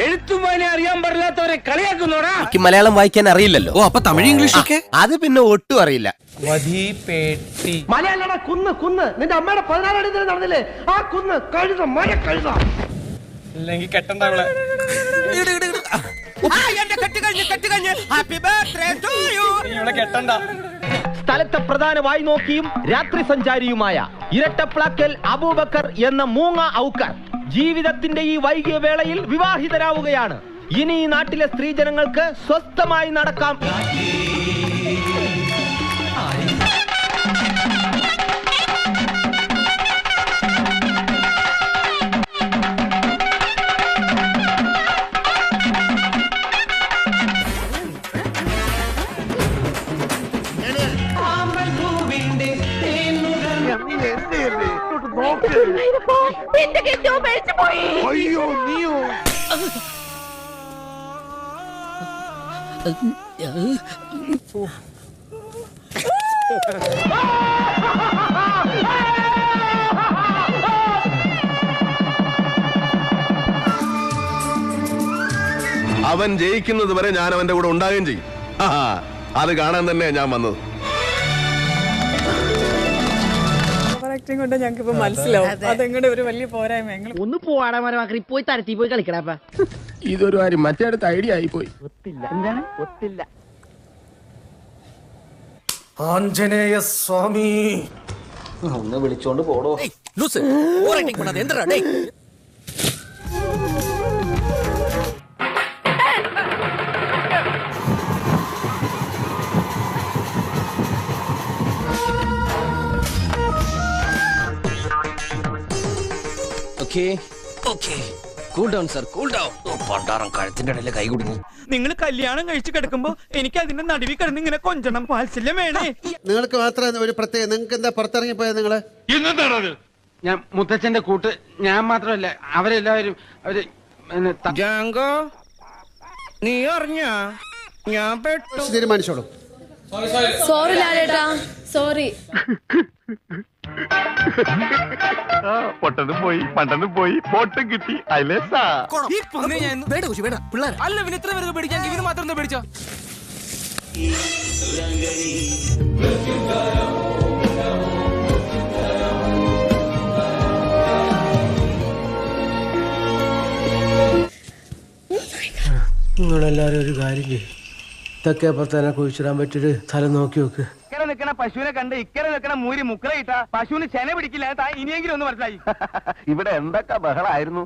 എഴുത്തുമാനെ അറിയാൻ പാടില്ലാത്തവരെ കളിയാക്കുന്നോടാ. മലയാളം വായിക്കാൻ അറിയില്ലല്ലോ. ഓ, അപ്പൊ തമിഴ് ഇംഗ്ലീഷ് ഒക്കെ അത് പിന്നെ ഒട്ടും അറിയില്ല. മലയാള കുന്ന് കുന്ന് നിന്റെ അമ്മയുടെ 16 അടി നടന്നില്ലേ ആ കുന്ന് കഴുത മഴ കഴുത അല്ലെങ്കിൽ കെട്ടണ്ട. കെട്ടണ്ട. സ്ഥലത്തെ പ്രധാന വായി നോക്കിയും രാത്രി സഞ്ചാരിയുമായ ഇരട്ടപ്ലാക്കൽ അബൂബക്കർ എന്ന മൂങ്ങ ഔക്കർ ജീവിതത്തിന്റെ ഈ വൈകിയ വേളയിൽ വിവാഹിതരാവുകയാണ്. ഇനി ഈ നാട്ടിലെ സ്ത്രീജനങ്ങൾക്ക് സ്വസ്ഥമായി നടക്കാം. അയ്യോ നീയോ അവൻ ജയിക്കുന്നത് വരെ ഞാൻ അവന്റെ കൂടെ ഉണ്ടാകുകയും ചെയ്യും. അത് കാണാൻ തന്നെ ഞാൻ വന്നത്. കൊണ്ട് ഞങ്ങൾക്ക് മനസ്സിലാവും അതെങ്ങനെ ഒരു വലിയ പോരായ്മ. ഒന്ന് പോവാടാ മരമാക്കി പോയി തരത്തി പോയി കളിക്കടാ. ഇതൊരു കാര്യം മറ്റേ അടുത്ത് ഐഡിയ ആയി പോയി. എന്താണ് ഒത്തില്ല. ആഞ്ജനേയ സ്വാമി ഒന്ന് വിളിച്ചോണ്ട് പോടോ. പണ്ടാറം കഴുത്തിന്റെ ഇടയിലെ കൈ കുടുങ്ങി. നിങ്ങൾ കല്യാണം കഴിച്ചു കിടക്കുമ്പോ എനിക്ക് അതിന്റെ നടുവിൽ കിടന്ന് ഇങ്ങനെ കൊഞ്ചണം പാൽസല്യം വേണേ. നിങ്ങൾക്ക് മാത്രം ഒരു പ്രത്യേകം നിങ്ങൾക്ക് എന്താ പുറത്തിറങ്ങി പോയത് നിങ്ങള് ഞാൻ മുത്തച്ഛന്റെ കൂട്ട് ഞാൻ മാത്രമല്ല അവരെല്ലാവരും അവര് ജാങ്കോ നീ അറിഞ്ഞ ഞാൻ പെട്ടു. തീരുമാനിച്ചോളൂ. Sorry ലാലേട്ടാ, sorry. പൊട്ടനും പോയി പണ്ടനും പോയി പോട്ടും കിട്ടി. അല്ല പിന്നെ ഇത്ര പേർക്ക് പേടിക്കാൻ ഇവന് മാത്രം എന്താ പേടിച്ചോ? നിങ്ങളെല്ലാരും ഒരു കാര്യം ചെയ്യും. ഇതൊക്കെ തന്നെ കുഴിച്ചിടാൻ പറ്റിയൊരു സ്ഥലം നോക്കി നോക്ക്. ഇക്കരെ നിൽക്കണ പശുവിനെ കണ്ട് ഇക്കരെ നിൽക്കണ മൂരി മുക്കറയിട്ട പശുവിന് ചെന പിടിക്കില്ല. ഇനിയെങ്കിലും ഒന്ന് മനസ്സിലായി. ഇവിടെ എന്തൊക്കെ ബഹളായിരുന്നു.